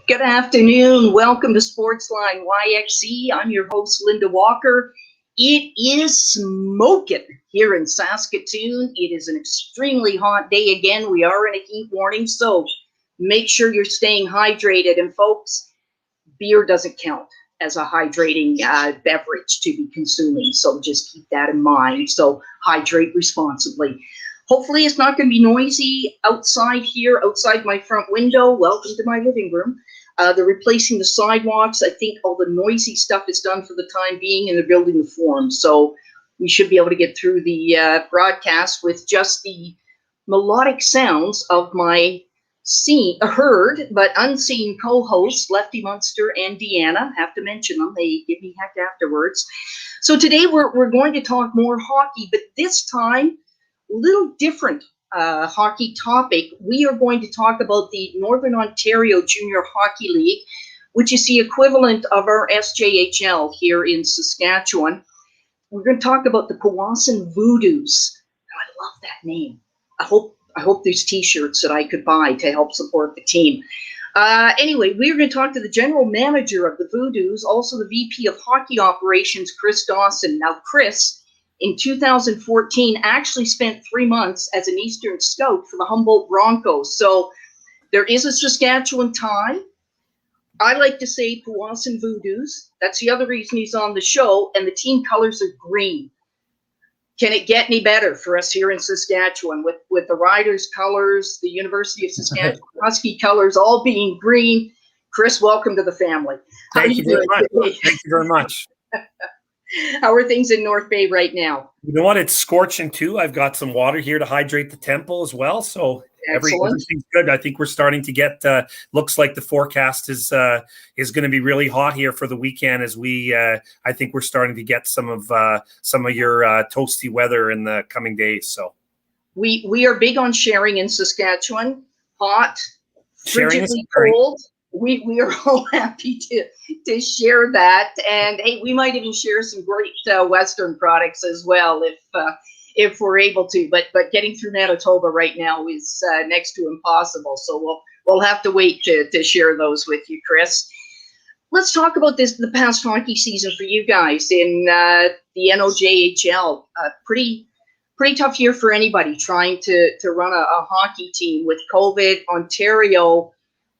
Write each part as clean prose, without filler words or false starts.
Good afternoon. Welcome to Sportsline YXE. I'm your host, Linda Walker. It is smoking here in Saskatoon. It is an extremely hot day again. We are in a heat warning, so make sure you're staying hydrated. And folks, beer doesn't count as a hydrating beverage to be consuming, so just keep that in mind. So hydrate responsibly. Hopefully it's not going to be noisy outside here, outside my front window. Welcome to my living room. They're replacing the sidewalks. I think all the noisy stuff is done for the time being, and they're building the forum. So we should be able to get through the broadcast with just the melodic sounds of my heard but unseen co-hosts, Lefty Munster and Deanna. Have to mention them. They give me heck afterwards. So today we're going to talk more hockey, but this time a little different hockey topic. We are going to talk about the Northern Ontario Junior Hockey League, which is the equivalent of our SJHL here in Saskatchewan. We're going to talk about the Powassan Voodoos. I love that name. I hope there's T-shirts that I could buy to help support the team. Anyway, we're going to talk to the general manager of the Voodoos, also the VP of Hockey Operations, Chris Dawson. Now, Chris, in 2014, actually spent 3 months as an Eastern Scout for the Humboldt Broncos. So there is a Saskatchewan tie. I like to say Powassan Voodoos. That's the other reason he's on the show. And the team colors are green. Can it get any better for us here in Saskatchewan with the Riders colors, the University of Saskatchewan Husky colors all being green? Chris, welcome to the family. Thank you very much. Thank you very much. How are things in North Bay right now? You know what? It's scorching too. I've got some water here to hydrate the temple as well. So everything's good. I think we're starting to get. Looks like the forecast is going to be really hot here for the weekend. As we, I think we're starting to get some of your toasty weather in the coming days. So we are big on sharing in Saskatchewan. Hot, frigidly cold. We are all happy to share that, and hey, we might even share some great Western products as well if we're able to. But getting through Manitoba right now is next to impossible. So we'll have to wait to share those with you, Chris. Let's talk about the past hockey season for you guys in the NOJHL. Pretty tough year for anybody trying to run a hockey team with COVID. Ontario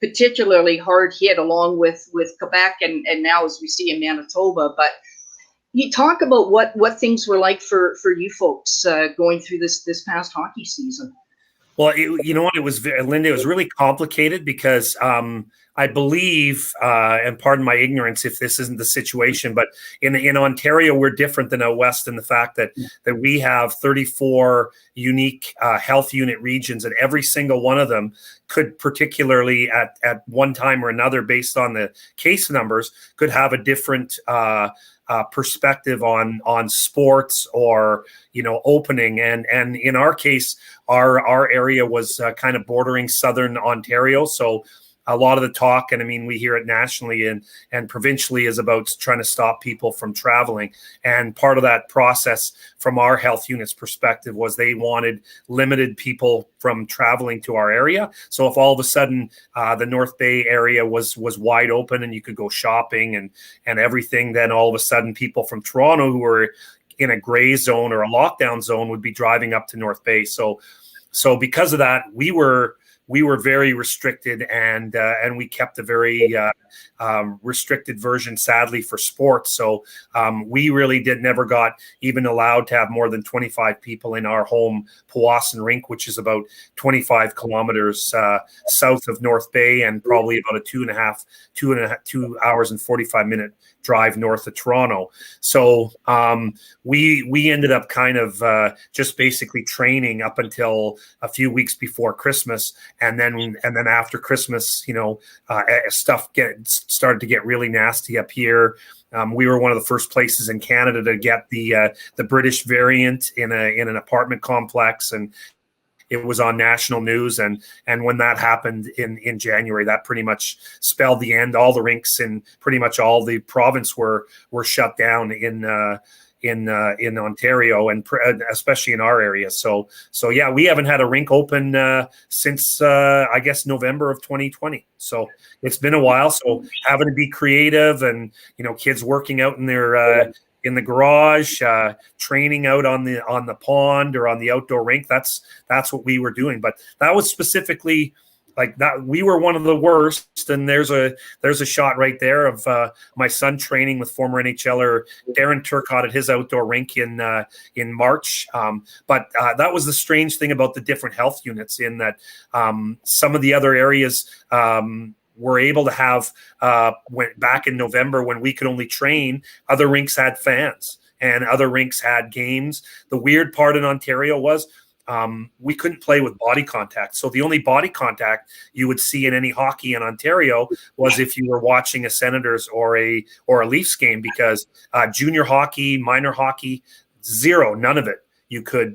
particularly hard hit, along with Quebec and now as we see in Manitoba. But you talk about what things were like for you folks going through this past hockey season. Well, you know what? It was, Linda, it was really complicated because I believe, and pardon my ignorance if this isn't the situation, but in Ontario, we're different than out west in the fact that we have 34 unique health unit regions, and every single one of them could particularly at one time or another, based on the case numbers, could have a different perspective on sports or opening, and in our case our area was kind of bordering southern Ontario, so a lot of the talk, and I mean we hear it nationally and provincially, is about trying to stop people from traveling. And part of that process from our health unit's perspective was they wanted limited people from traveling to our area. So if all of a sudden the North Bay area was wide open and you could go shopping and everything, then all of a sudden people from Toronto who were in a gray zone or a lockdown zone would be driving up to North Bay. So because of that, we were very restricted, and we kept a very restricted version, sadly, for sports. So we really never got even allowed to have more than 25 people in our home Powassan rink, which is about 25 kilometers south of North Bay and probably about a 2 hours and 45-minute drive north of Toronto. So we ended up kind of just basically training up until a few weeks before Christmas, and then after Christmas, stuff started to get really nasty up here. We were one of the first places in Canada to get the British variant in an apartment complex, and it was on national news. And when that happened in January, that pretty much spelled the end. All the rinks in pretty much all the province were shut down in in Ontario, and especially in our area. So yeah, we haven't had a rink open since I guess November of 2020. So it's been a while. So having to be creative, and kids working out in their in the garage, training out on the pond or on the outdoor rink. That's what we were doing. But that was specifically like that. We were one of the worst. And there's a shot right there of my son training with former NHLer Darren Turcotte at his outdoor rink in March. But that was the strange thing about the different health units, in that some of the other areas were able to have went back in November when we could only train. Other rinks had fans, and other rinks had games. The weird part in Ontario was we couldn't play with body contact. So the only body contact you would see in any hockey in Ontario was if you were watching a Senators or a Leafs game, because junior hockey, minor hockey, zero, none of it. You could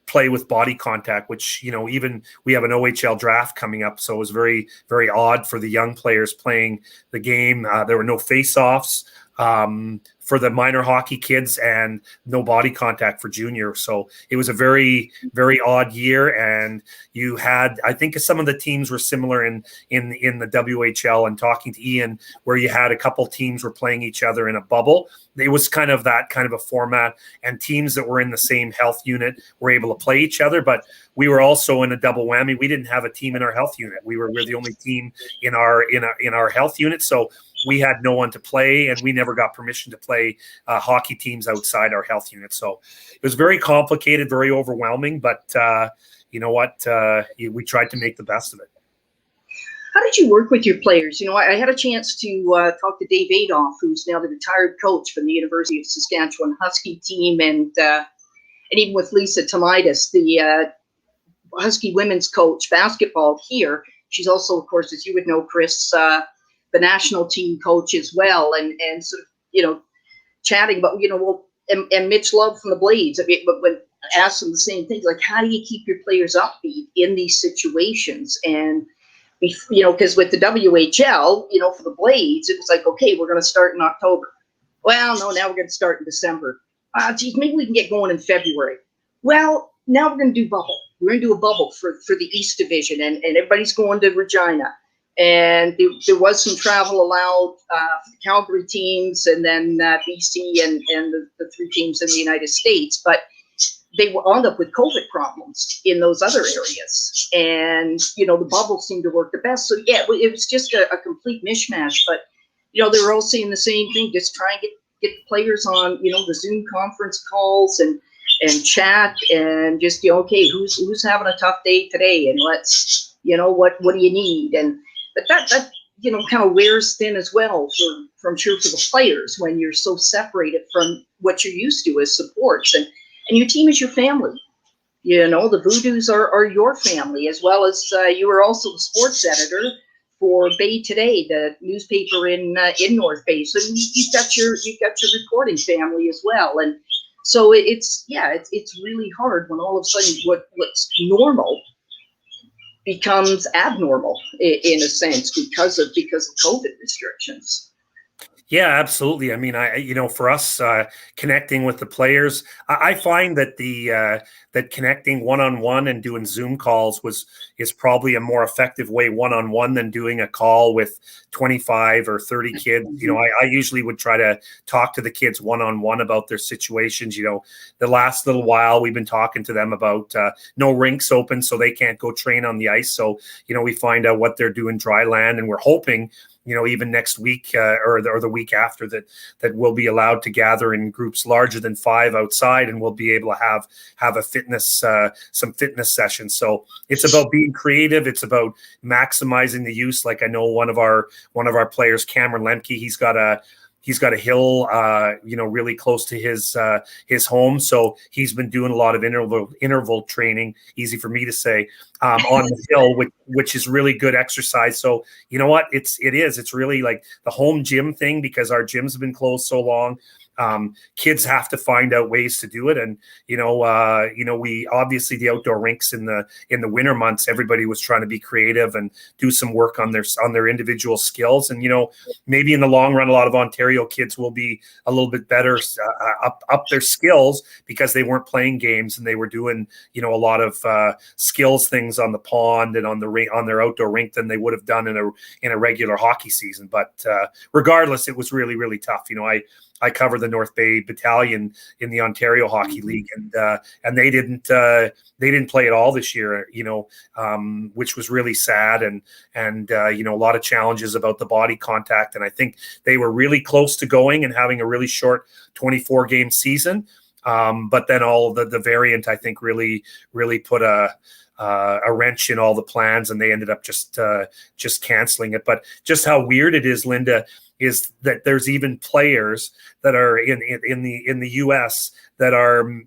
play with body contact, which, even we have an OHL draft coming up. So it was very, very odd for the young players playing the game. There were no face-offs for the minor hockey kids, and no body contact for junior. So it was a very, very odd year. And you had, I think some of the teams were similar in the WHL, and talking to Ian, where you had a couple teams were playing each other in a bubble. It was kind of that kind of a format, and teams that were in the same health unit were able to play each other. But we were also in a double whammy. We didn't have a team in our health unit. We're the only team in our health unit. So we had no one to play, and we never got permission to play hockey teams outside our health unit. So it was very complicated, very overwhelming, but you know what? We tried to make the best of it. How did you work with your players? I had a chance to talk to Dave Adolph, who's now the retired coach from the University of Saskatchewan Husky team, and even with Lisa Tomaitis, the Husky women's coach basketball here. She's also, of course, as you would know, Chris, the national team coach as well, and sort of, chatting about, and Mitch Love from the Blades. But when I asked them the same things, like, how do you keep your players upbeat in these situations? And, because with the WHL, for the Blades, it was like, okay, we're going to start in October. Well, no, now we're going to start in December. Geez, maybe we can get going in February. Well, now we're going to do bubble. We're going to do a bubble for the East Division, and everybody's going to Regina. And there was some travel allowed for the Calgary teams, and then BC and the three teams in the United States. But they wound up with COVID problems in those other areas. And, the bubble seemed to work the best. So, yeah, it was just a complete mishmash. But, they were all saying the same thing, just try and get the players on, the Zoom conference calls and chat, and just, okay, who's having a tough day today? And let's, what do you need? But that kind of wears thin as well for the players, when you're so separated from what you're used to as supports, and your team is your family. The Voodoos are your family, as well as you were also the sports editor for Bay Today, the newspaper in North Bay. So you've got your reporting family as well, and so it's really hard when all of a sudden what's normal becomes abnormal in a sense because of COVID restrictions. Yeah, absolutely. I mean, for us connecting with the players, I find that that connecting one-on-one and doing Zoom calls is probably a more effective way one-on-one than doing a call with 25 or 30 kids. I usually would try to talk to the kids one-on-one about their situations. The last little while we've been talking to them about no rinks open, so they can't go train on the ice. So, we find out what they're doing dry land, and we're hoping, even next week or the week after that we'll be allowed to gather in groups larger than 5 outside, and we'll be able to have a some fitness sessions. So it's about being creative. It's about maximizing the use. Like, I know one of our players, Cameron Lemke, he's got a hill, really close to his home. So he's been doing a lot of interval training, easy for me to say, on the hill, which is really good exercise. So you know what, it's really like the home gym thing, because our gyms have been closed so long. Kids have to find out ways to do it. And, we obviously the outdoor rinks in the winter months, everybody was trying to be creative and do some work on their individual skills. And, maybe in the long run, a lot of Ontario kids will be a little bit better up their skills because they weren't playing games and they were doing, a lot of skills things on the pond and on their outdoor rink than they would have done in a regular hockey season. But regardless, it was really, really tough. I cover the North Bay Battalion in the Ontario Hockey League, and they didn't play at all this year, which was really sad, and a lot of challenges about the body contact. And I think they were really close to going and having a really short 24-game season, but then all the variant, I think, really put a wrench in all the plans, and they ended up just canceling it. But just how weird it is, Linda, is that there's even players that are in the US that are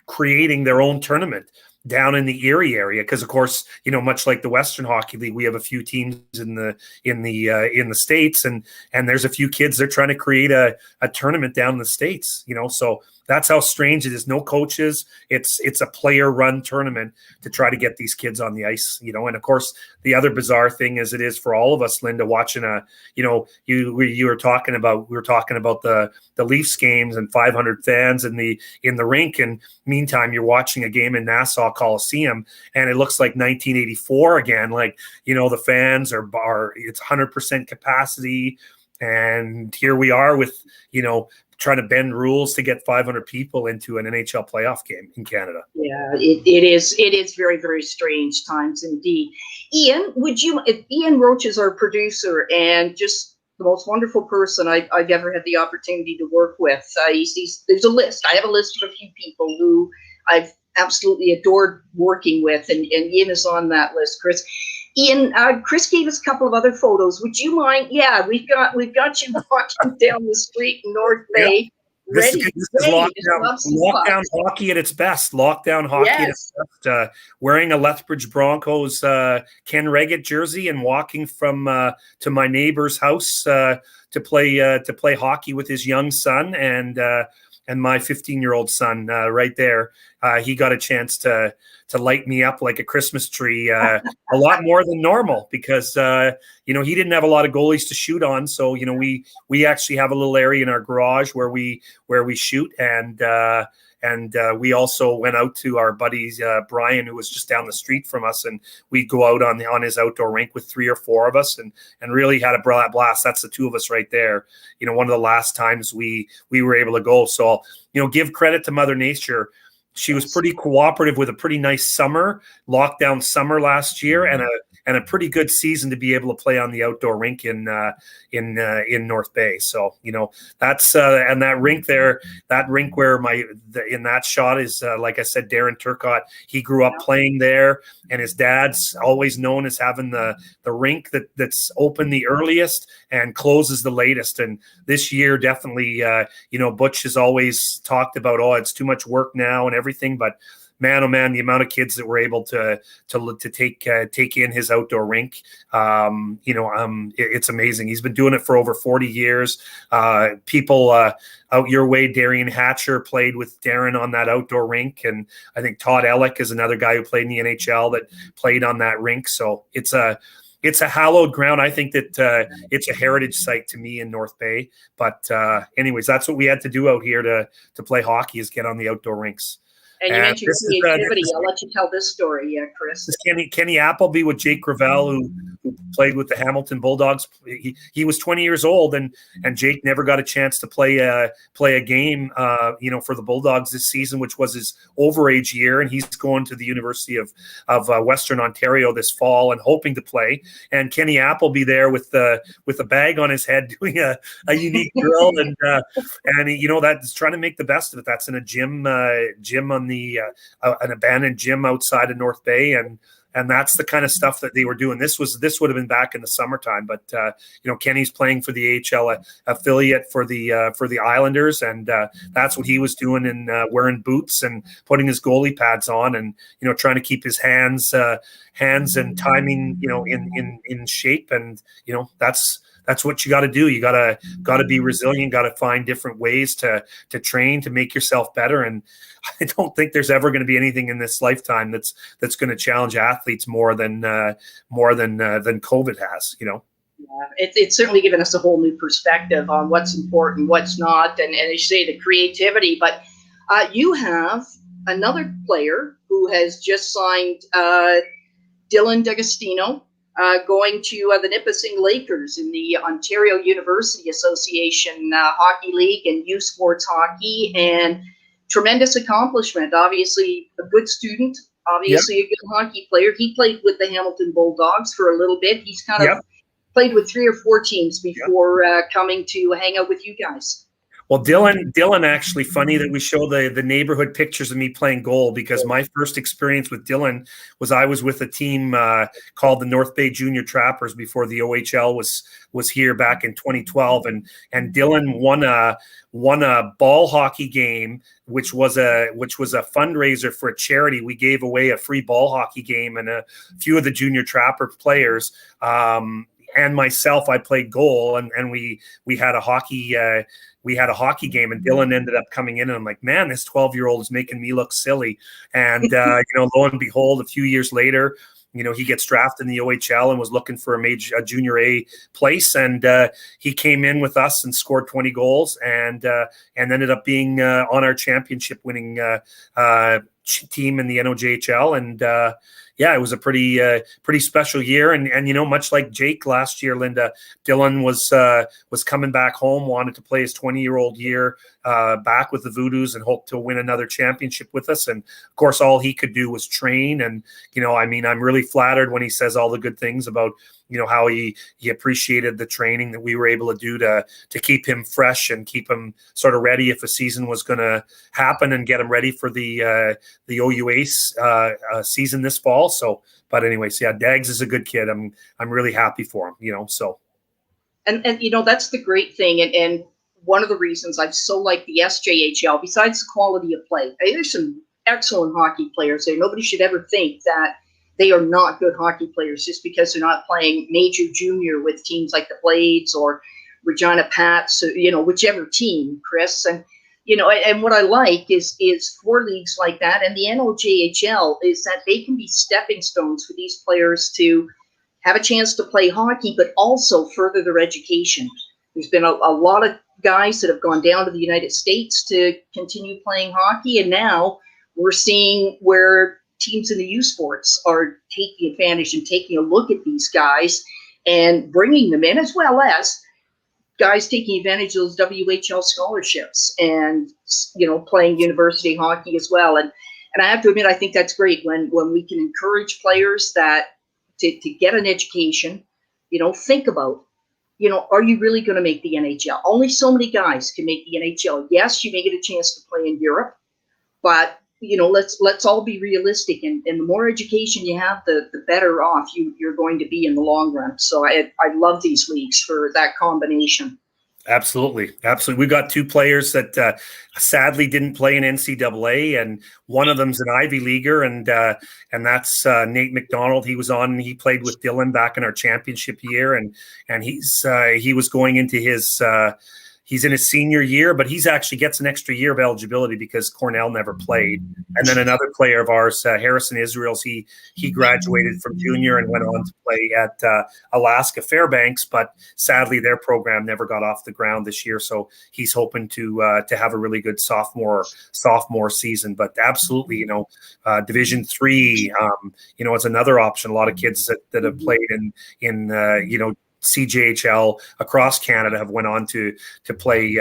creating their own tournament down in the Erie area, because of course, much like the Western Hockey League, we have a few teams in the States, and there's a few kids they're trying to create a tournament down in the States, so that's how strange it is. No coaches. It's a player run tournament to try to get these kids on the ice, and of course the other bizarre thing is it is for all of us, Linda, watching we were talking about the Leafs games and 500 fans in the rink, and meantime you're watching a game in Nassau Coliseum and it looks like 1984 again. Like, the fans are it's 100% capacity, and here we are with, trying to bend rules to get 500 people into an NHL playoff game in Canada. Yeah, it is very, very strange times indeed. Ian, Ian Roach is our producer and just the most wonderful person I've ever had the opportunity to work with. There's a list. I have a list of a few people who I've absolutely adored working with, and Ian is on that list. Ian, Chris gave us a couple of other photos. Would you mind? Yeah, we've got you walking down the street in North Bay. This is lockdown hockey at its best. Lockdown hockey at its best. Wearing a Lethbridge Broncos Ken Reggett jersey and walking from to my neighbor's house to play hockey with his young son and my 15-year-old son right there. He got a chance to light me up like a Christmas tree a lot more than normal because, he didn't have a lot of goalies to shoot on. So, we actually have a little area in our garage where we shoot. And we also went out to our buddies, Brian, who was just down the street from us, and we'd go out on his outdoor rink with 3 or 4 of us and really had a blast. That's the 2 of us right there. One of the last times we were able to go. So, give credit to Mother Nature. She was pretty cooperative with a pretty nice lockdown summer last year, and a pretty good season to be able to play on the outdoor rink in North Bay. So that's and that rink there, that rink where in that shot is like I said, Darren Turcotte. He grew up playing there, and his dad's always known as having the rink that's open the earliest and closes the latest. And this year, definitely, Butch has always talked about, it's too much work now and everything, but man, oh man, the amount of kids that were able to take in his outdoor rink, it's amazing. He's been doing it for over 40 years. People out your way, Darian Hatcher played with Darren on that outdoor rink, and I think Todd Ellick is another guy who played in the NHL that played on that rink. So it's a hallowed ground. I think that it's a heritage site to me in North Bay. But anyways, that's what we had to do out here to play hockey, is get on the outdoor rinks. And you mentioned creativity. I'll let you tell this story, Chris. This is Kenny Appleby with Jake Gravel, who played with the Hamilton Bulldogs. He was 20 years old, and Jake never got a chance to play a game, for the Bulldogs this season, which was his overage year. And he's going to the University of Western Ontario this fall and hoping to play. And Kenny Appleby there with a bag on his head doing a unique drill, and that's trying to make the best of it. That's in a gym on an abandoned gym outside of North Bay, and that's the kind of stuff that they were doing. This would have been back in the summertime, but Kenny's playing for the AHL affiliate for the Islanders, and that's what he was doing, and wearing boots and putting his goalie pads on, and trying to keep his hands and timing in shape, and that's that's what you got to do. You got to be resilient, got to find different ways to train, to make yourself better. And I don't think there's ever going to be anything in this lifetime that's going to challenge athletes more than COVID has, you know. Yeah, it's certainly given us a whole new perspective on what's important, what's not, and as you say, the creativity. But you have another player who has just signed, Dylan Dagostino, going to the Nipissing Lakers in the Ontario University Association Hockey League and youth sports hockey, and tremendous accomplishment. Obviously, a good student. Obviously, a good hockey player. He played with the Hamilton Bulldogs for a little bit. He's kind of played with 3 or 4 teams before coming to hang out with you guys. Well, Dylan, actually, funny that we show the neighborhood pictures of me playing goal, because my first experience with Dylan was I was with a team called the North Bay Junior Trappers before the OHL was here back in 2012, and Dylan won a ball hockey game, which was a fundraiser for a charity. We gave away a free ball hockey game, and a few of the Junior Trapper players and myself, I played goal, and we had a hockey. We had a hockey game, and Dylan ended up coming in, and I'm like, man, this 12-year-old is making me look silly. And, lo and behold, a few years later, he gets drafted in the OHL and was looking for a junior A place. And he came in with us and scored 20 goals and ended up being on our championship winning team in the NOJHL. And, yeah, it was a pretty special year, and much like Jake last year, Linda, Dylan was coming back home, wanted to play his 20-year-old year back with the Voodoos and hoped to win another championship with us. And of course, all he could do was train. And I'm really flattered when he says all the good things about how he appreciated the training that we were able to do to keep him fresh and keep him sort of ready if a season was going to happen, and get him ready for the OUA season this fall. So, but anyways, yeah, Dags is a good kid. I'm really happy for him, so. And that's the great thing. And one of the reasons I so like the SJHL, besides the quality of play, there's some excellent hockey players there. Nobody should ever think that they are not good hockey players just because they're not playing major junior with teams like the Blades or Regina Pats, whichever team, Chris. And, and what I like is for leagues like that and the NOJHL is that they can be stepping stones for these players to have a chance to play hockey, but also further their education. There's been a lot of guys that have gone down to the United States to continue playing hockey, and now we're seeing where teams in the youth sports are taking advantage and taking a look at these guys and bringing them in, as well as guys taking advantage of those WHL scholarships and, playing university hockey as well. And I have to admit, I think that's great when we can encourage players that to get an education, think about, are you really going to make the NHL? Only so many guys can make the NHL. Yes, you may get a chance to play in Europe, but let's all be realistic, and the more education you have, the better off you're going to be in the long run. So I love these leagues for that combination. Absolutely. We've got 2 players that sadly didn't play in NCAA, and one of them's an Ivy Leaguer, and that's Nate McDonald. He was on, and he played with Dylan back in our championship year, and he was going into his. He's in his senior year, but he's actually gets an extra year of eligibility because Cornell never played. And then another player of ours, Harrison Israels, he graduated from junior and went on to play at Alaska Fairbanks, but sadly their program never got off the ground this year. So he's hoping to have a really good sophomore season. But absolutely, Division III, it's another option. A lot of kids that have played in CJHL across Canada have went on to play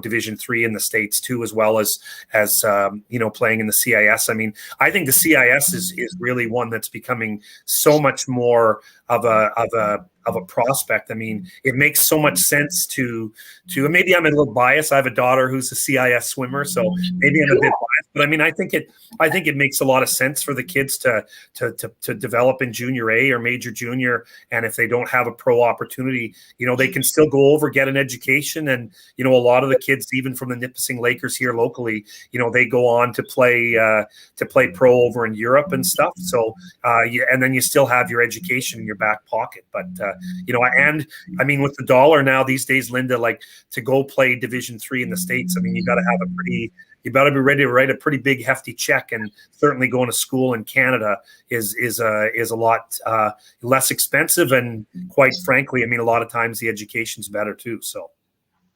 Division III in the States too, as well as playing in the CIS. I mean, I think the CIS is really one that's becoming so much more of a prospect. I mean, it makes so much sense to maybe I'm a little biased. I have a daughter who's a CIS swimmer, so maybe I'm a bit biased. But I mean, I think it makes a lot of sense for the kids to develop in junior A or major junior, and if they don't have a pro opportunity, they can still go over, get an education, and a lot of the kids, even from the Nipissing Lakers here locally, they go on to play pro over in Europe and stuff. So and then you still have your education and your your back pocket. But and I mean, with the dollar now these days, Linda, like to go play Division III in the States, I mean, you got to have you got to be ready to write a pretty big hefty check, and certainly going to school in Canada is a lot less expensive, and quite frankly, I mean, a lot of times the education's better too. So.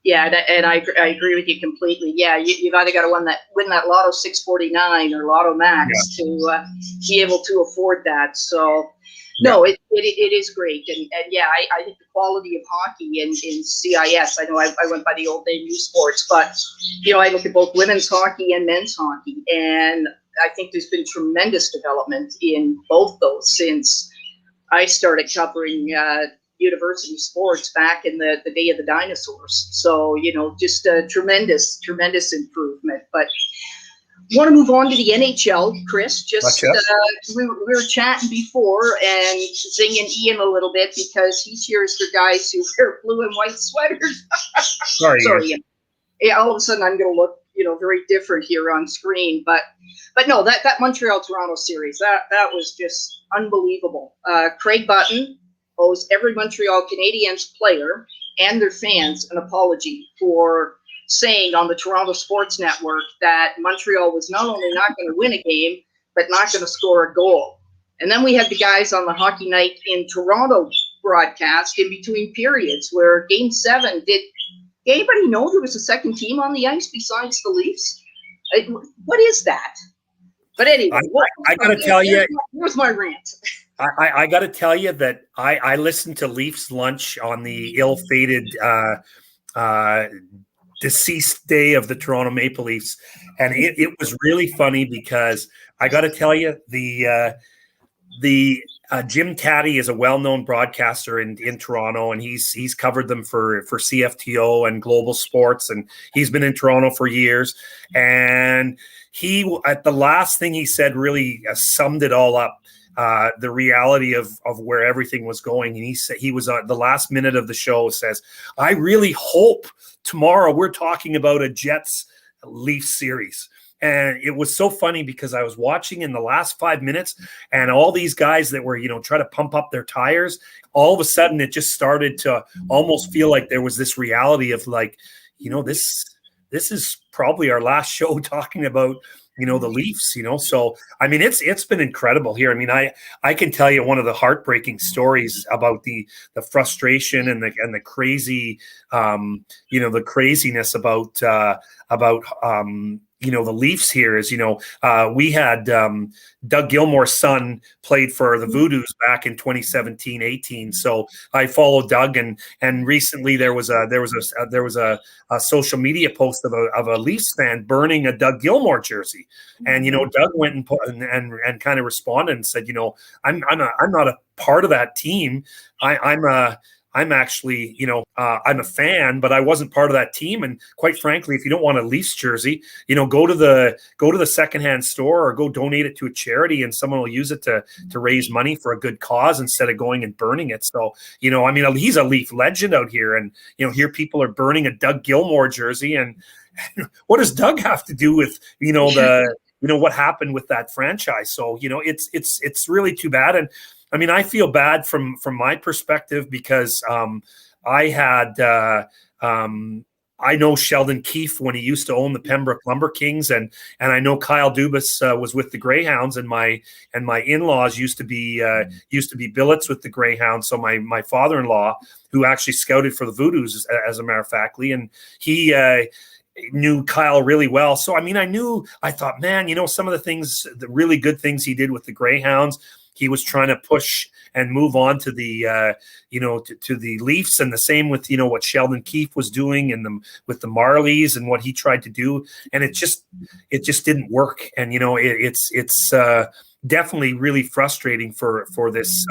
Yeah, and I agree with you completely. Yeah, you've either got to win that Lotto 649 or Lotto Max to be able to afford that. So, no, it is great, and yeah, I think the quality of hockey in CIS. I know I went by the old name U Sports, but I look at both women's hockey and men's hockey, and I think there's been tremendous development in both those since I started covering university sports back in the day of the dinosaurs. So, just a tremendous improvement. But want to move on to the NHL, Chris. Just we were chatting before and zinging Ian a little bit because he cheers for guys who wear blue and white sweaters. Sorry, Ian. Yeah, all of a sudden I'm going to look, very different here on screen. But no, that Montreal-Toronto series, that was just unbelievable. Craig Button owes every Montreal Canadiens player and their fans an apology for saying on the Toronto Sports Network that Montreal was not only not going to win a game, but not going to score a goal. And then we had the guys on the Hockey Night in Toronto broadcast in between periods where Game 7 did anybody know there was a second team on the ice besides the Leafs? What is that? But anyway, I got to tell you, here's my rant. I got to tell you that I listened to Leafs Lunch on the ill-fated deceased day of the Toronto Maple Leafs, and it was really funny because I got to tell you the Jim Taddy is a well-known broadcaster in Toronto, and he's covered them for CFTO and Global Sports, and he's been in Toronto for years. And he, at the last thing he said, really summed it all up. The reality of where everything was going. And he said, he was the last minute of the show says, I really hope tomorrow we're talking about a Jets Leafs series. And it was so funny because I was watching in the last 5 minutes and all these guys that were, trying to pump up their tires, all of a sudden it just started to almost feel like there was this reality of like, this is probably our last show talking about the Leafs, so I mean, it's been incredible here. I mean, I can tell you one of the heartbreaking stories about the frustration and the crazy, the craziness about the Leafs here is, we had Doug Gilmour's son played for the Voodoos back in 2017-18. So I followed Doug, and recently there was a social media post of a Leafs fan burning a Doug Gilmour jersey, and Doug went and kind of responded and said, I'm not a part of that team. I'm actually, I'm a fan, but I wasn't part of that team. And quite frankly, if you don't want a Leafs jersey, go to the secondhand store or go donate it to a charity, and someone will use it to raise money for a good cause instead of going and burning it. So, I mean, he's a Leaf legend out here, and here people are burning a Doug Gilmour jersey, and what does Doug have to do with what happened with that franchise? So, it's really too bad. And I mean, I feel bad from my perspective because I know Sheldon Keefe when he used to own the Pembroke Lumber Kings, and I know Kyle Dubas was with the Greyhounds, and my in-laws used to be billets with the Greyhounds. So my father-in-law, who actually scouted for the Voodoos, as a matter of fact, and he knew Kyle really well. So I mean, I thought, man, some of the really good things he did with the Greyhounds. He was trying to push and move on to the, to the Leafs, and the same with, what Sheldon Keefe was doing with the Marlies and what he tried to do. And it just didn't work. And, it's definitely really frustrating for this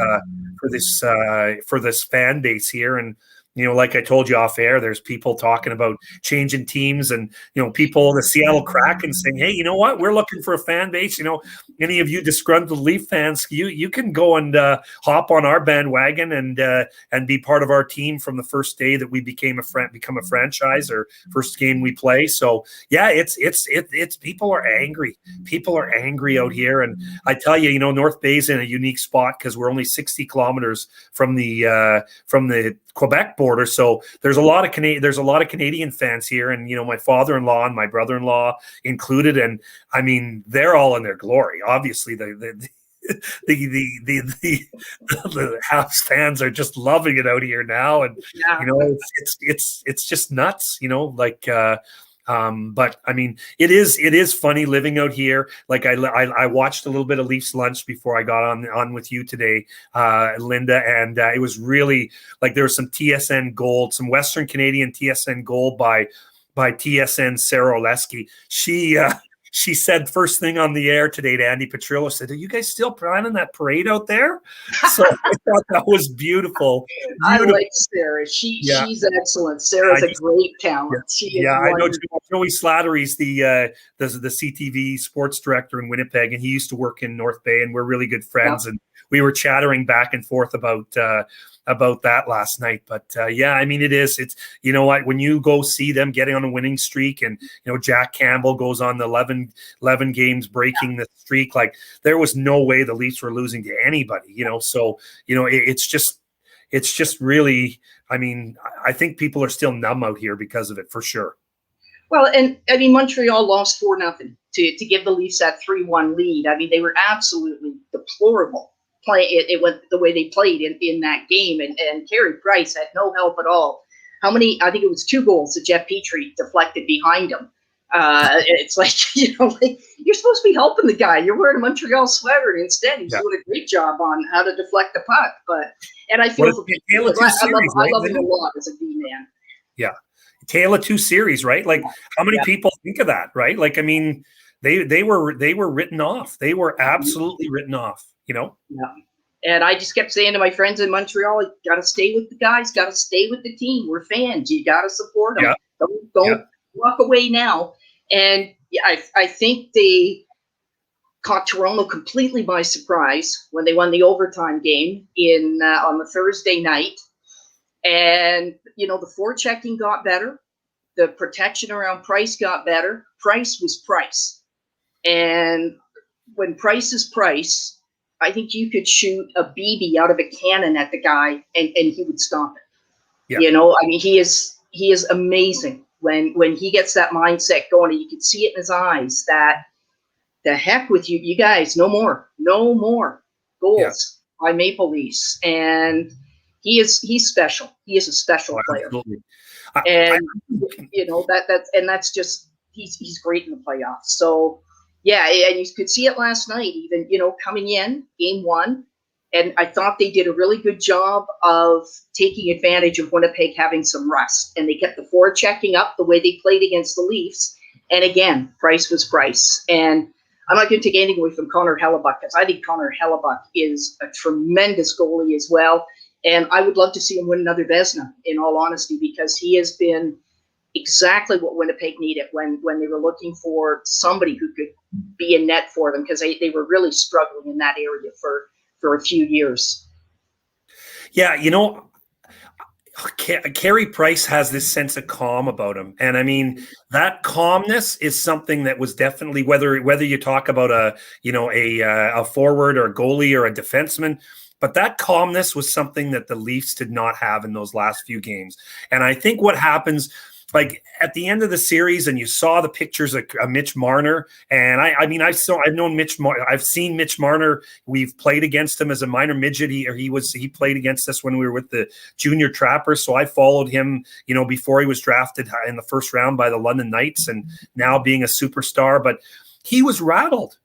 fan base here. And, like I told you off air, there's people talking about changing teams, and people, the Seattle Kraken, saying, "Hey, you know what? We're looking for a fan base. Any of you disgruntled Leaf fans, you can go and hop on our bandwagon and be part of our team from the first day that we become a franchise, or first game we play." So yeah, it's people are angry. People are angry out here, and I tell you, North Bay's in a unique spot because we're only 60 kilometers from the Quebec border, so there's a lot of Canadian fans here, and my father-in-law and my brother-in-law included, and I mean they're all in their glory. Obviously, the Habs fans are just loving it out here now, and it's just nuts, but I mean, it is funny living out here. Like I watched a little bit of Leafs lunch before I got on with you today, Linda, and it was really like there was some TSN gold, some Western Canadian TSN gold by TSN Sarah Oleski. She said first thing on the air today to Andy Petrillo, said, "Are you guys still planning that parade out there?" So I thought that was beautiful. I like Sarah. She's excellent. Sarah's a great talent. I know Joey Slattery's the CTV sports director in Winnipeg, and he used to work in North Bay, and we're really good friends. And we were chattering back and forth about that last night. But I mean, it's you know what, when you go see them getting on a winning streak, and Jack Campbell goes on the 11 games breaking the streak, like there was no way the Leafs were losing to anybody, so it's just really, I mean, I think people are still numb out here because of it, for sure. Well, and I mean, Montreal lost 4-0 to give the Leafs that 3-1 lead. I mean, they were absolutely deplorable. It went the way they played in that game, and Carey Price had no help at all. I think it was 2 goals that Jeff Petrie deflected behind him. It's like, like you're supposed to be helping the guy. You're wearing a Montreal sweater, and instead he's doing a great job on how to deflect the puck. And I feel I love him a lot as a D-man. Yeah. Tale of two series, right? Like how many people think of that, right? Like, I mean, they were written off. They were absolutely written off. Yeah. And I just kept saying to my friends in Montreal, you got to stay with the guys, got to stay with the team. We're fans. You got to support them. Yeah. Don't walk away now. And I think they caught Toronto completely by surprise when they won the overtime game on the Thursday night. And, the forechecking got better. The protection around Price got better. Price was Price. And when Price is Price, I think you could shoot a BB out of a cannon at the guy and he would stop it. Yeah. I mean, he is amazing when he gets that mindset going, and you can see it in his eyes that the heck with you guys, no more goals by Maple Leafs. And he's special. He is a special player. Absolutely. And that's just, he's great in the playoffs. So, yeah, and you could see it last night, even, coming in game 1. And I thought they did a really good job of taking advantage of Winnipeg having some rest. And they kept the forechecking up the way they played against the Leafs. And again, Price was Price. And I'm not going to take anything away from Connor Hellebuck, because I think Connor Hellebuck is a tremendous goalie as well. And I would love to see him win another Vezina, in all honesty, because he has been exactly what Winnipeg needed when they were looking for somebody who could be in net for them, because they were really struggling in that area for a few years. Yeah, Carey Price has this sense of calm about him, and I mean that calmness is something that was definitely, whether you talk about a forward or a goalie or a defenseman, but that calmness was something that the Leafs did not have in those last few games. And I think what happens, like at the end of the series, and you saw the pictures of Mitch Marner, and I've seen Mitch Marner. We've played against him as a minor midget. He played against us when we were with the junior Trappers. So I followed him, before he was drafted in the first round by the London Knights, and now being a superstar. But he was rattled.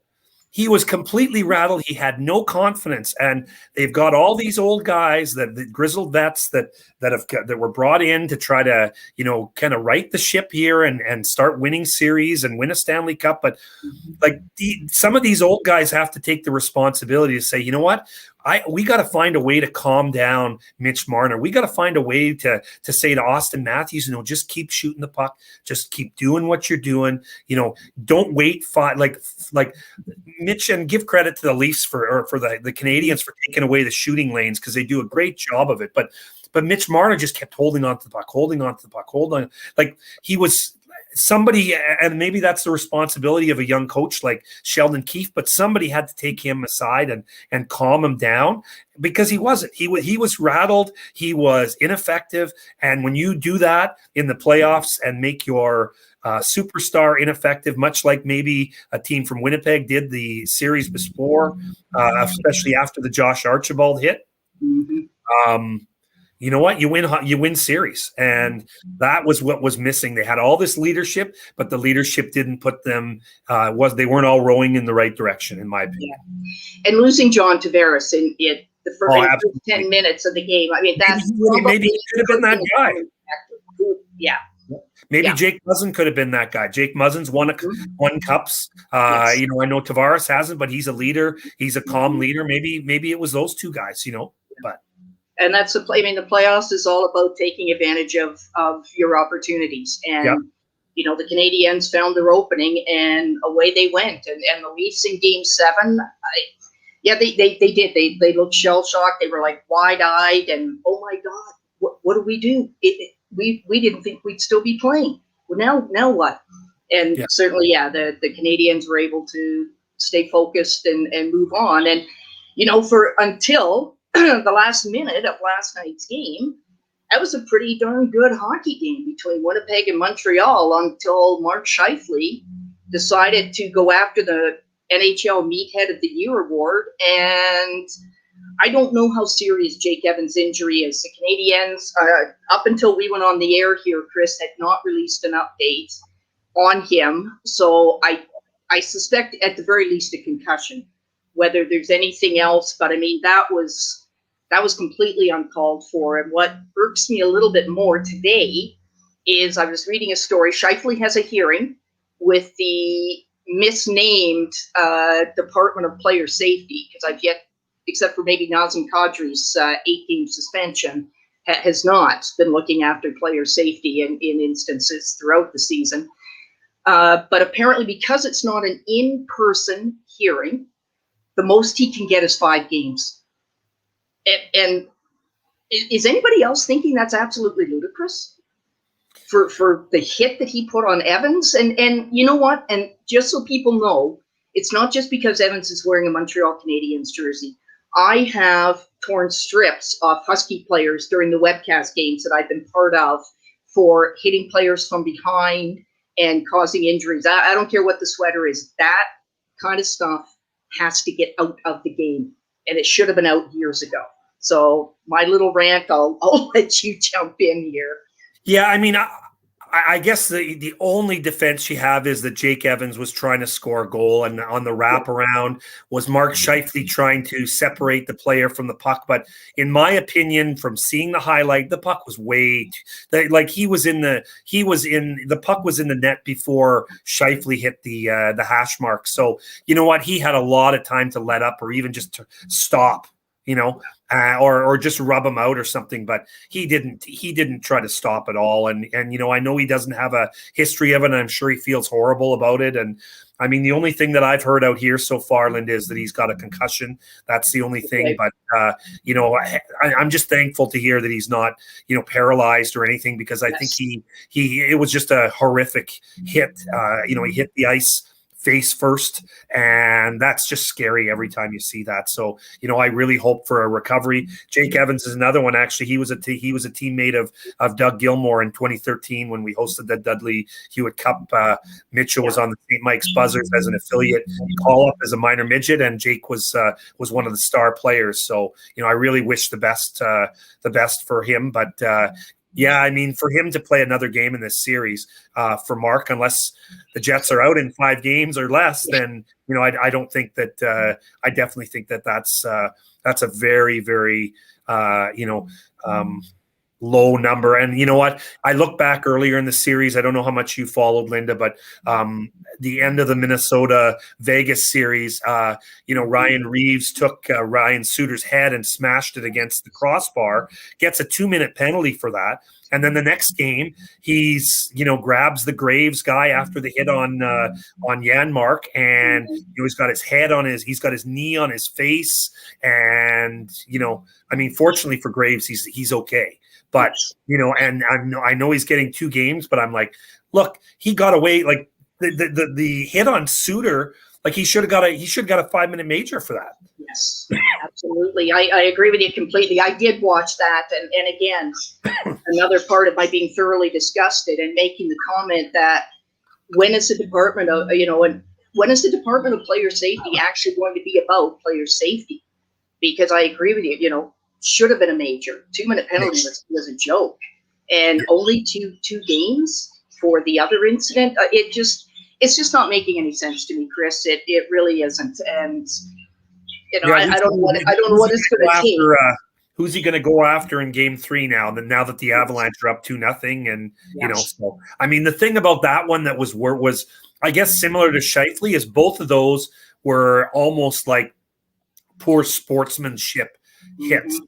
He was completely rattled. He had no confidence, and they've got all these old guys, the grizzled vets that were brought in to try to kind of right the ship here and start winning series and win a Stanley Cup. But like some of these old guys have to take the responsibility to say, you know what, we got to find a way to calm down Mitch Marner. We got to find a way to say to Austin Matthews, just keep shooting the puck, just keep doing what you're doing. Don't wait like Mitch, and give credit to the Leafs for the Canadians for taking away the shooting lanes, because they do a great job of it. But Mitch Marner just kept holding on to the puck, holding on. Like he was somebody, and maybe that's the responsibility of a young coach like Sheldon Keefe, but somebody had to take him aside and calm him down, because he wasn't. He was rattled. He was ineffective. And when you do that in the playoffs and make your superstar ineffective, much like maybe a team from Winnipeg did the series before, especially after the Josh Archibald hit, you know what? You win series, and that was what was missing. They had all this leadership, but the leadership didn't put them. They weren't all rowing in the right direction, in my opinion. Yeah. And losing John Tavares in the first 10 minutes of the game. I mean, that's maybe he could have been that guy. Yeah. Maybe Jake Muzzin could have been that guy. Jake Muzzin's won cups. Yes. I know Tavares hasn't, but he's a leader. He's a calm leader. Maybe it was those two guys. But. And that's the playoffs is all about taking advantage of your opportunities. And, the Canadiens found their opening, and away they went. And the Leafs in Game 7, they did. They looked shell-shocked. They were like wide-eyed and, oh, my God, what do we do? We didn't think we'd still be playing. Well, now what? And certainly, the Canadiens were able to stay focused and move on. And, until the last minute of last night's game, that was a pretty darn good hockey game between Winnipeg and Montreal, until Mark Scheifele decided to go after the NHL Meathead of the Year award. And I don't know how serious Jake Evans' injury is. The Canadiens, up until we went on the air here, Chris, had not released an update on him. So I suspect at the very least a concussion. Whether there's anything else, but I mean, that was completely uncalled for. And what irks me a little bit more today is I was reading a story. Scheifele has a hearing with the misnamed Department of Player Safety, because I've yet, except for maybe Nazem Kadri's 8-game suspension, has not been looking after player safety in instances throughout the season. But apparently, because it's not an in-person hearing, the most he can get is 5 games. And is anybody else thinking that's absolutely ludicrous for the hit that he put on Evans? And you know what? And just so people know, it's not just because Evans is wearing a Montreal Canadiens jersey. I have torn strips off Husky players during the webcast games that I've been part of for hitting players from behind and causing injuries. I don't care what the sweater is. That kind of stuff has to get out of the game, and it should have been out years ago. So my little rant, I'll let you jump in here. Yeah, I mean, I guess the only defense you have is that Jake Evans was trying to score a goal, and on the wraparound was Mark Scheifele trying to separate the player from the puck. But in my opinion, from seeing the highlight, the puck was the puck was in the net before Scheifele hit the hash mark. So you know what, he had a lot of time to let up, or even just to stop. Or just rub him out or something, but he didn't try to stop at all. And I know he doesn't have a history of it, and I'm sure he feels horrible about it. And I mean, the only thing that I've heard out here so far, Linda, is that he's got a concussion. That's the only thing. But I'm just thankful to hear that he's not paralyzed or anything, because I think it was just a horrific hit. He hit the ice face first, and that's just scary every time you see that. So I really hope for a recovery. Jake Evans is another one. Actually, he was a teammate of Doug Gilmour in 2013 when we hosted the Dudley Hewitt Cup. Mitchell was on the St. Mike's Buzzards as an affiliate call up as a minor midget, and Jake was one of the star players. So I really wish the best for him. But yeah, I mean, for him to play another game in this series, for Mark, unless the Jets are out in 5 games or less, then I don't think that. I definitely think that that's a very, very low number. And you know what? I look back earlier in the series. I don't know how much you followed, Linda, but the end of the Minnesota Vegas series, Ryan Reeves took Ryan Suter's head and smashed it against the crossbar, gets a 2-minute penalty for that. And then the next game, he's, grabs the Graves guy after the hit on Janmark, and he's got he's got his knee on his face. And, fortunately for Graves, he's okay. But, and I know he's getting 2 games, but I'm like, look, he got away. Like the hit on Suter, like he should have got a 5-minute major for that. Yes, absolutely. I agree with you completely. I did watch that. And again, another part of my being thoroughly disgusted and making the comment that when is the Department of, when is the Department of Player Safety actually going to be about player safety? Because I agree with you, should have been a major. 2-minute penalty was a joke. And only two games for the other incident. It's just not making any sense to me, Chris. It really isn't. And I don't know what it's going to take. Who's he going to go after in Game 3 now? Now that the Avalanche are up 2-0, and so the thing about that one that was I guess similar to Scheifele is both of those were almost like poor sportsmanship hits.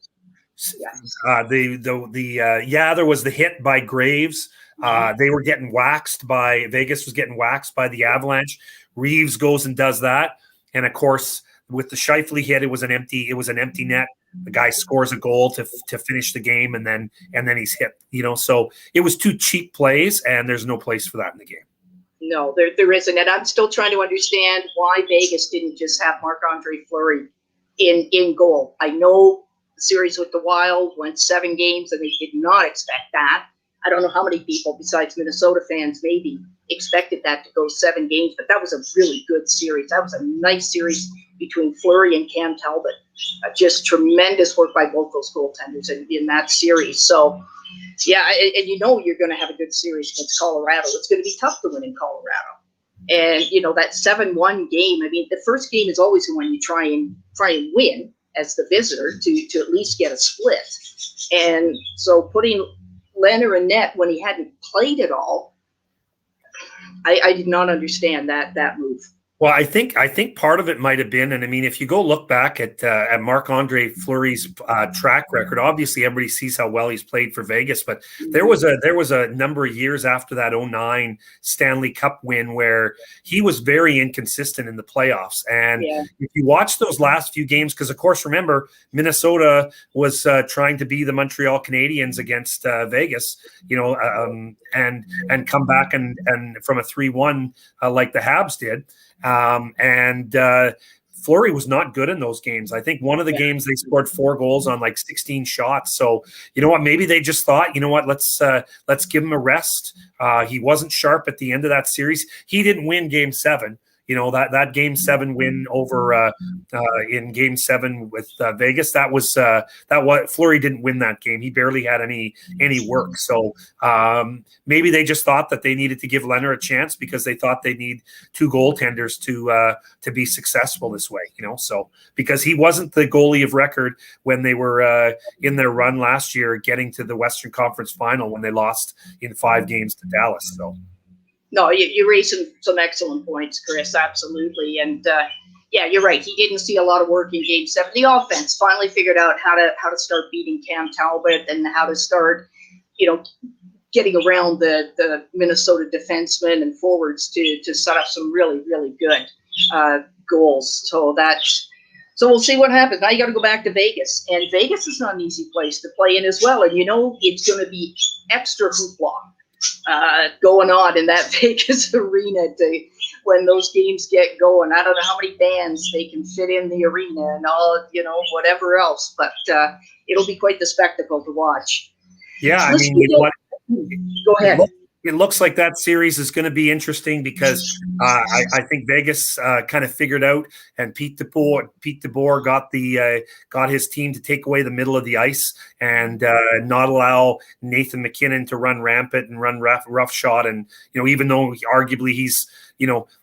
There was the hit by Graves. They were getting waxed by Vegas was getting waxed by the Avalanche. Reeves goes and does that, and of course with the Scheifele hit, it was an empty net. The guy scores a goal to finish the game, and then he's hit. So it was 2 cheap plays, and there's no place for that in the game. No, there isn't, and I'm still trying to understand why Vegas didn't just have Marc-Andre Fleury in goal. I know the series with the Wild went 7 games, and they did not expect that. I don't know how many people besides Minnesota fans maybe expected that to go 7 games, but that was a really good series. That was a nice series between Fleury and Cam Talbot. Just tremendous work by both those goaltenders in that series. So, yeah, and you're going to have a good series against Colorado. It's going to be tough to win in Colorado. And, that 7-1 game, the first game is always the one you try and win as the visitor to at least get a split. And so putting Leonard in net when he hadn't played at all, I did not understand that move. Well, I think part of it might have been, and if you go look back at Marc-Andre Fleury's track record, obviously everybody sees how well he's played for Vegas, but there was a number of years after that 2009 Stanley Cup win where he was very inconsistent in the playoffs. And if you watch those last few games, because of course, remember, Minnesota was trying to be the Montreal Canadiens against Vegas, and come back and from a 3-1 like the Habs did. Fleury was not good in those games. I think one of the games they scored 4 goals on like 16 shots. So you know what? Maybe they just thought, let's give him a rest. He wasn't sharp at the end of that series. He didn't win Game 7. That Game 7 win over in Game 7 with Vegas. That was Fleury didn't win that game. He barely had any work. So maybe they just thought that they needed to give Leonard a chance because they thought they need 2 goaltenders to be successful this way. So because he wasn't the goalie of record when they were in their run last year, getting to the Western Conference Final when they lost in 5 games to Dallas. So. No, you raised some excellent points, Chris. Absolutely, and you're right. He didn't see a lot of work in Game 7. The offense finally figured out how to start beating Cam Talbot and how to start, getting around the Minnesota defensemen and forwards to set up some really, really good goals. So we'll see what happens. Now you got to go back to Vegas, and Vegas is not an easy place to play in as well. And it's going to be extra hoopla going on in that Vegas arena when those games get going. I don't know how many bands they can fit in the arena and all, whatever else, but it'll be quite the spectacle to watch. Yeah, go ahead. It looks like that series is going to be interesting because I think Vegas kind of figured out, and Pete DeBoer got his team to take away the middle of the ice and not allow Nathan MacKinnon to run rampant and run rough shot. And even though arguably he's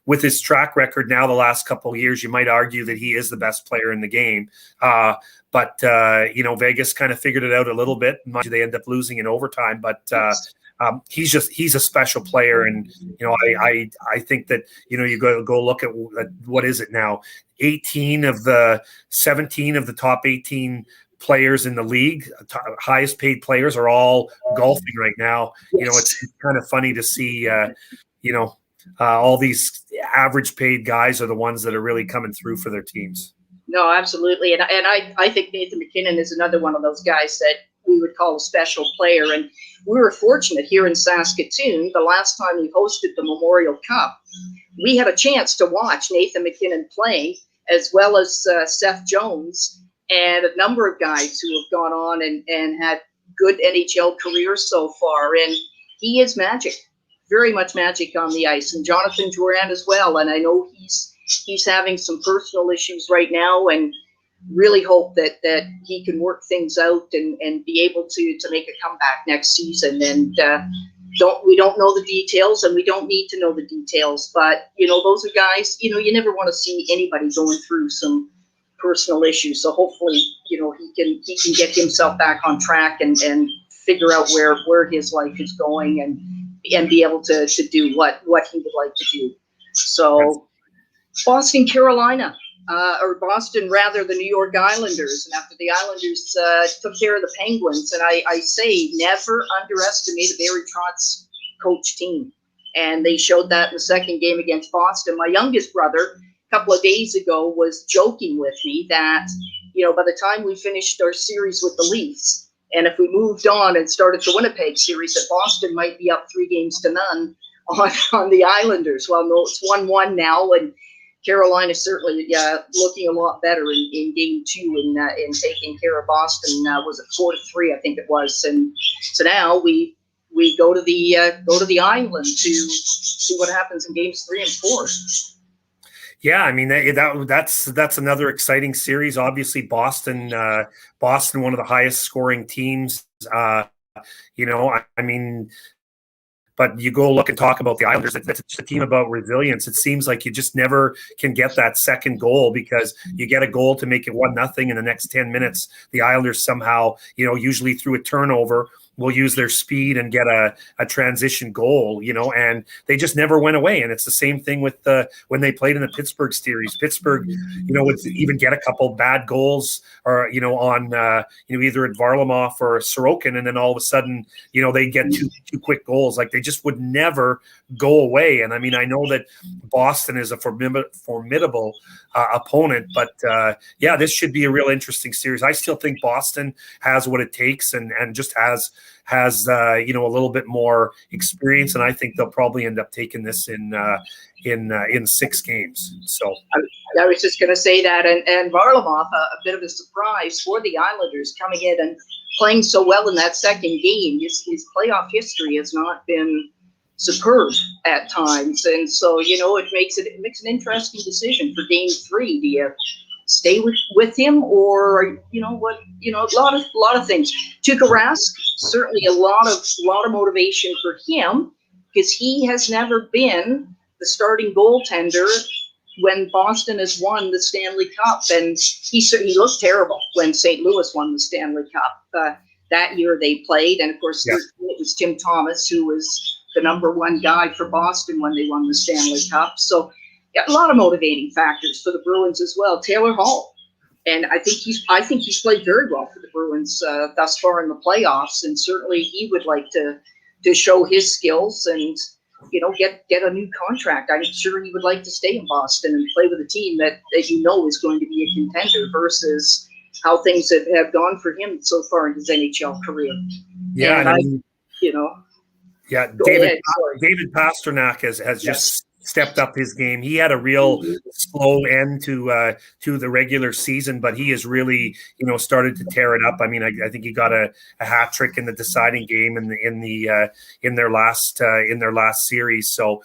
with his track record now the last couple of years, you might argue that he is the best player in the game. But Vegas kind of figured it out a little bit. They end up losing in overtime, but. He's a special player, and I think that you go look at what is it now, 17 of the top 18 players in the league, highest paid players, are all golfing right now. It's kind of funny to see all these average paid guys are the ones that are really coming through for their teams. No, absolutely, and I think Nathan MacKinnon is another one of those guys that we would call a special player. And we were fortunate here in Saskatoon. The last time we hosted the Memorial Cup, we had a chance to watch Nathan MacKinnon play, as well as Seth Jones and a number of guys who have gone on and had good NHL careers so far. And he is magic, very much magic on the ice. And Jonathan Drouin as well. And I know he's having some personal issues right now, and really hope that he can work things out and be able to make a comeback next season. And we don't know the details, and we don't need to know the details, but those are guys, you never want to see anybody going through some personal issues. So hopefully, he can get himself back on track and figure out where his life is going and be able to do what he would like to do. So Boston, Carolina. Boston, rather, the New York Islanders. And after the Islanders took care of the Penguins, and I say never underestimate a Barry Trotz coach team. And they showed that in the second game against Boston. My youngest brother, a couple of days ago, was joking with me that, by the time we finished our series with the Leafs, and if we moved on and started the Winnipeg series, that Boston might be up 3-0 on the Islanders. Well, no, it's 1-1 now, and Carolina certainly looking a lot better in game 2 in taking care of Boston. Was it 4-3? I think it was. And so now we go to the island to see what happens in games 3 and 4. Yeah, I mean that's another exciting series. Obviously, Boston, one of the highest scoring teams. But you go look and talk about the Islanders. It's just a team about resilience. It seems like you just never can get that second goal, because you get a goal to make it 1-0 in the next 10 minutes. The Islanders somehow, usually through a turnover, will use their speed and get a transition goal, and they just never went away. And it's the same thing with when they played in the Pittsburgh series. Pittsburgh, would even get a couple bad goals or, on either at Varlamov or Sorokin, and then all of a sudden, they get two quick goals. Like, they just would never go away. And I mean, I know that Boston is a formidable opponent, but this should be a real interesting series. I still think Boston has what it takes and just has a little bit more experience, and I think they'll probably end up taking this in 6 games. So I was just going to say that, and Varlamov, a bit of a surprise for the Islanders, coming in and playing so well in that second game. His playoff history has not been superb at times, and so it makes an interesting decision for game 3. Do you stay with him, or a lot of things. Tuukka Rask, certainly a lot of motivation for him, because he has never been the starting goaltender when Boston has won the Stanley Cup, and he looked terrible when St. Louis won the Stanley Cup that year they played. And of course, it was Tim Thomas who was the number 1 guy for Boston when they won the Stanley Cup. So a lot of motivating factors for the Bruins as well. Taylor Hall, and I think he's played very well for the Bruins thus far in the playoffs, and certainly he would like to show his skills and get a new contract. I'm sure he would like to stay in Boston and play with a team that is going to be a contender, versus how things have gone for him so far in his NHL career. Yeah, and David Pastrnak has just stepped up his game. He had a real slow end to the regular season, but he has really, started to tear it up. I mean, I think he got a hat trick in the deciding game in their last series. So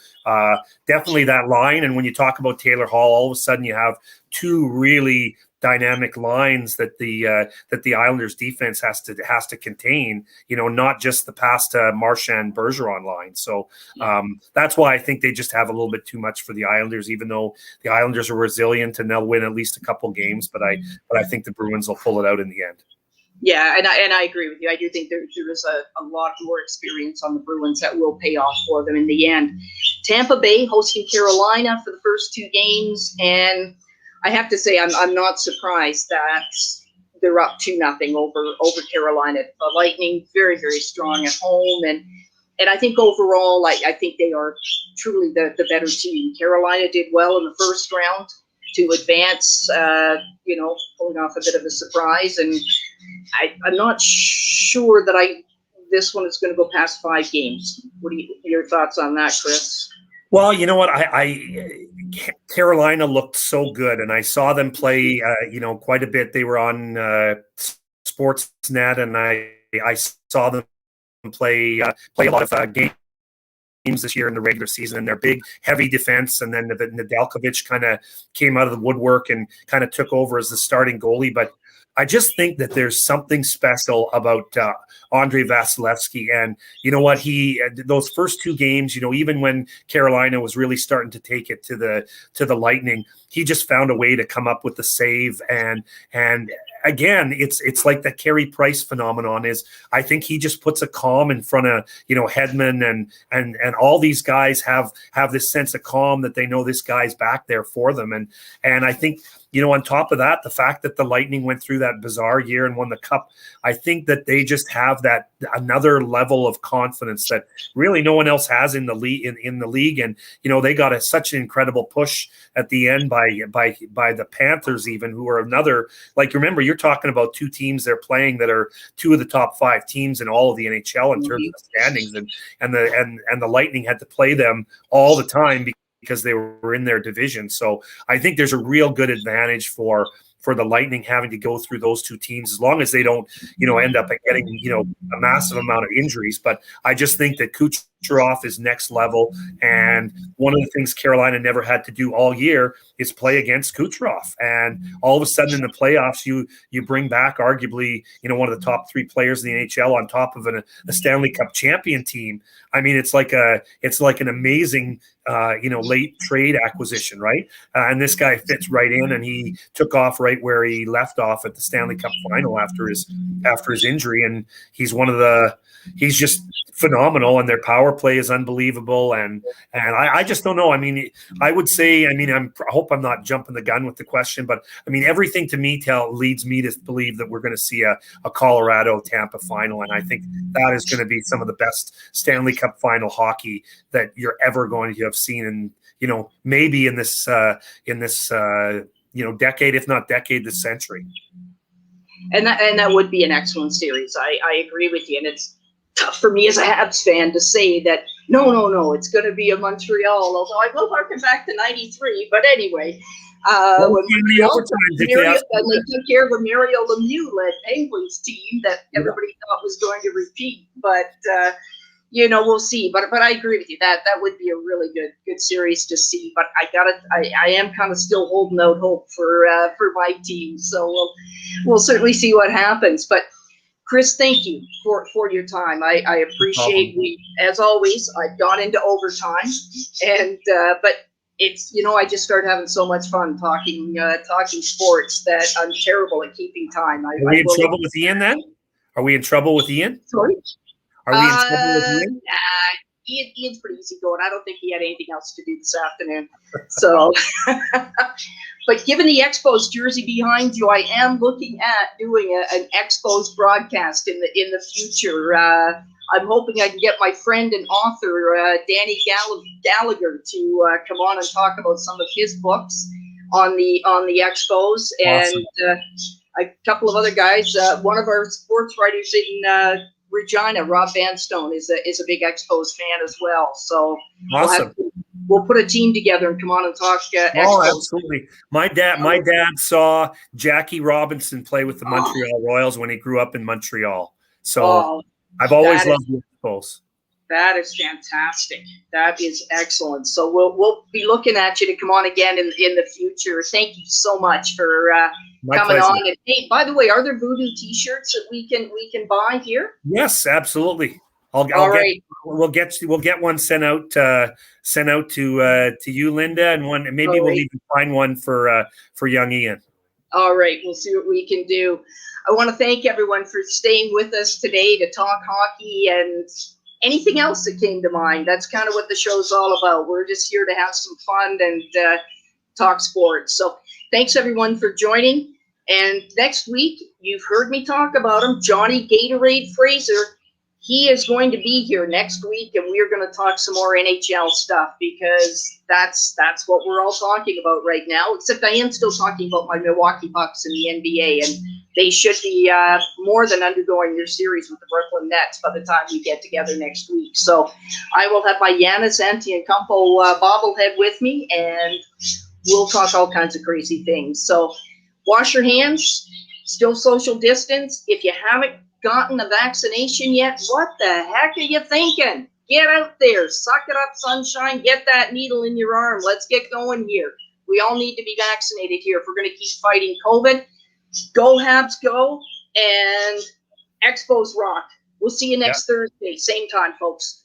definitely that line. And when you talk about Taylor Hall, all of a sudden you have two really dynamic lines that the Islanders defense has to contain, not just the past Marchand Bergeron line. So that's why I think they just have a little bit too much for the Islanders, even though the Islanders are resilient and they'll win at least a couple games. But I think the Bruins will pull it out in the end. Yeah, and I agree with you. I do think there is a lot more experience on the Bruins that will pay off for them in the end. Tampa Bay hosting Carolina for the first two games, and I have to say I'm not surprised that they're up 2-0 over Carolina. The Lightning very, very strong at home, and I think overall I think they are truly the better team. Carolina did well in the first round to advance, pulling off a bit of a surprise, and I'm not sure that this one is going to go past 5 games. What are your thoughts on that, Chris? Well, you know what? Carolina looked so good, and I saw them play, quite a bit. They were on Sportsnet, and I saw them play a lot of games this year in the regular season, and their big, heavy defense. And then Nedeljkovic kind of came out of the woodwork and kind of took over as the starting goalie. But I just think that there's something special about Andrei Vasilevskiy. And you know what? Those first 2 games, even when Carolina was really starting to take it to the Lightning, he just found a way to come up with the save. And again, it's like the Carey Price phenomenon is, I think he just puts a calm in front of, Hedman and all these guys have this sense of calm that they know this guy's back there for them. And I think, on top of that, the fact that the Lightning went through that bizarre year and won the Cup, I think that they just have that another level of confidence that really no one else has in the league. And they got such an incredible push at the end by the Panthers, even, who are another, like, remember, you're talking about 2 teams they're playing that are 2 of the top 5 teams in all of the NHL in terms of the standings, and the Lightning had to play them all the time because they were in their division. So I think there's a real good advantage for the Lightning having to go through those 2 teams, as long as they don't, end up getting, a massive amount of injuries. But I just think that Kucherov is next level. And one of the things Carolina never had to do all year is play against Kucherov. And all of a sudden in the playoffs, you bring back arguably, one of the top 3 players in the NHL on top of a Stanley Cup champion team. I mean, it's like an amazing, late trade acquisition, right? And this guy fits right in, and he took off right where he left off at the Stanley Cup final after his injury. And he's just phenomenal, and their power play is unbelievable. And I just don't know. I mean, I would say, I hope I'm not jumping the gun with the question, but I mean, everything to me leads me to believe that we're going to see a Colorado Tampa final. And I think that is going to be some of the best Stanley Cup final hockey that you're ever going to have seen in, maybe in this decade, if not decade, this century. And that would be an excellent series. I agree with you. And it's tough for me as a Habs fan to say that, no, it's going to be a Montreal, although I will harken back to 93. But anyway, when they took care of a Mario Lemieux-led Penguins team that everybody thought was going to repeat. But, we'll see. But I agree with you. That would be a really good series to see. But I am kind of still holding out hope for my team. So we'll certainly see what happens. But Chris, thank you for your time. I appreciate as always. I've gone into overtime, and but it's I just started having so much fun talking sports that I'm terrible at keeping time. Are we in trouble with Ian then? Are we in trouble with Ian? Sorry. Are we in trouble with Ian? Ian's pretty easy going. I don't think he had anything else to do this afternoon. So, but given the Expos jersey behind you, I am looking at doing an Expos broadcast in the future. I'm hoping I can get my friend and author Danny Gallagher to come on and talk about some of his books on the Expos, Awesome. And a couple of other guys. One of our sports writers in Regina, Rob Vanstone, is a big Expos fan as well. So awesome. we'll put a team together and come on and talk Expos. Oh, absolutely. My dad saw Jackie Robinson play with the Montreal Royals when he grew up in Montreal. So I've always loved the Expos. That is fantastic. That is excellent. So we'll be looking at you to come on again in the future. Thank you so much for coming on. And hey, by the way, are there Voodoo T-shirts that we can buy here? Yes, absolutely. We'll get one sent out to you, Linda, and maybe we'll even find one for young Ian. All right, we'll see what we can do. I want to thank everyone for staying with us today to talk hockey and anything else that came to mind. That's kind of what the show's all about. We're just here to have some fun and talk sports. So thanks everyone for joining. And next week, you've heard me talk about him, Johnny Gatorade Fraser. He is going to be here next week, and we're going to talk some more NHL stuff because that's what we're all talking about right now, except I am still talking about my Milwaukee Bucks in the NBA, and they should be more than undergoing their series with the Brooklyn Nets by the time we get together next week. So I will have my Giannis Antetokounmpo bobblehead with me, and we'll talk all kinds of crazy things. So wash your hands, still social distance. If you haven't gotten a vaccination yet, what the heck are you thinking? Get out there, suck it up, sunshine, get that needle in your arm. Let's get going here. We all need to be vaccinated here if we're going to keep fighting COVID. Go Habs, go, and Expos rock. We'll see you next Thursday, same time, folks.